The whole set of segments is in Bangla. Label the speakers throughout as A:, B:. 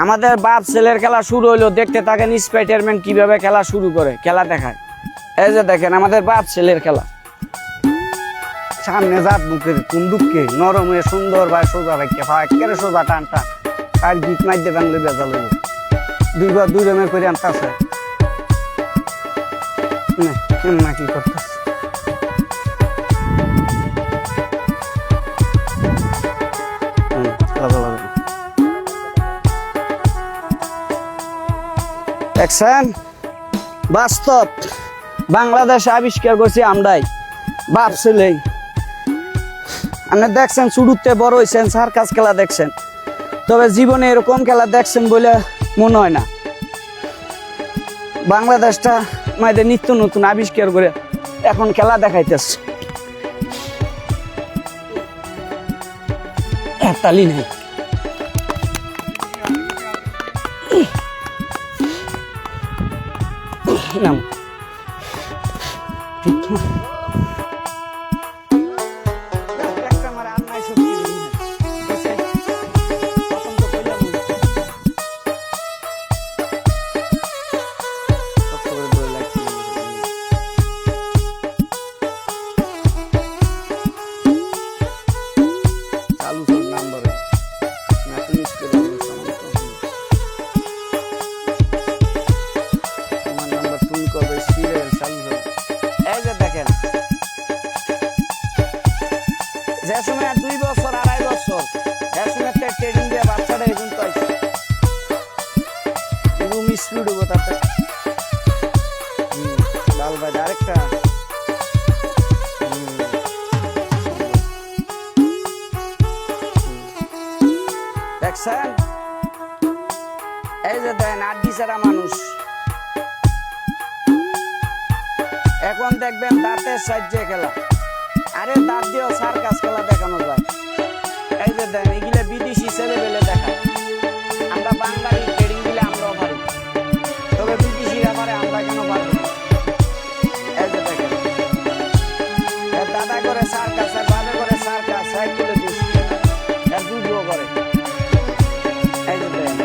A: আমাদের বাপ ছেলের খেলা শুরু হইলো, দেখতে থাকেন স্পাইডারম্যান কিভাবে খেলা শুরু করে, খেলা দেখায়। এই যে দেখেন আমাদের বাপ ছেলের খেলা। সামনে জাত বুকের কুন্দুককে নরম হয়ে সুন্দর ভাই সোজা ভাইকে একেবারে সোজা টানটা আর গিট মাইতে বাংলে বেজাল হইল দুই রমের করে আনতেছে না কি করতেছে। দেখছেন বাস্তব বাংলাদেশে আবিষ্কার করছি আমরাই, বাপ ছেলে। আপনি দেখছেন শুরুতে বড় হয়েছেন, সার্কাস খেলা দেখছেন, তবে জীবনে এরকম খেলা দেখছেন বলে মনে হয় না। বাংলাদেশটা মায়েদের নিত্য নতুন আবিষ্কার করে এখন খেলা দেখাইতেছে। তালি নেই নাম যে সময় 2 বছর 2.5 বছর এর সময় একটা ট্রেনিং দিয়ে বাচ্চাটা এখন তো আইছে রুম স্পিড হবো তাতে লাল ভাই আরেকটা দেখছেন। এই যে দেন আড্ডি ছাড়া মানুষ, এখন দেখবেন দাঁতের সাহায্যে খেলা। আরে দাঁত দিয়েও সার্কাস খেলা দেখানো যায়। এই যে দেন এগুলো বিদেশি ছেলে পেলে দেখা, আমরা বাঙালি ট্রেডিং দিলে আমরাও পারি, তবে বিদেশিরা পারে, আমরা কেন পারবো না? এই যে দেখেন দাদা করে সার্কাস আর বাবা করে সার্কাস, সাইকেলে দিস আর যুদ্ধও করে। এই যে দেখেন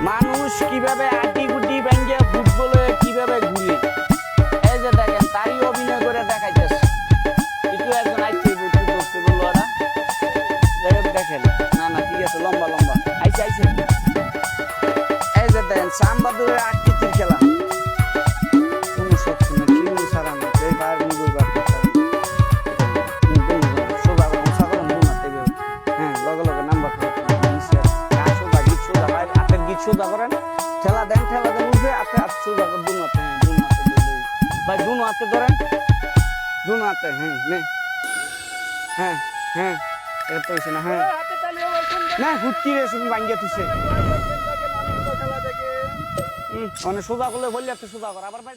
A: মানুষ কিভাবে আটি গুটি ভেঙে ফুটবলে কিভাবে ঘুরে, এই যে দেখেন তারই অভিনয় করে দেখাইতেছে। একটু একজন আইছে ধরতে বললো ওরা, দেখেন না ঠিক আছে, লম্বা লম্বা আইছে। এই যে দেখেন সাম্বাদুরের আকৃতির খেলা, কোনো শক্তি নেই, কিরু সারা না, এই বার মুগুর বার সোজা করে উঁচা করে মন হাতে বের, হ্যাঁ লগে লগে নাম্বার সোজা করেন, ঠেলা দেন উঠে আপনি হাত সোজা করে দুনো হাতে, ভাই দুনো হাতে ধরেন, দুনো হাতে, হ্যাঁ এটা তো হয়েছে না, না হুটকি রে তুমি ভাঙ্গিয়ে তুছে মানে সোজা করলে বললে সোজা কর আবার ভাই।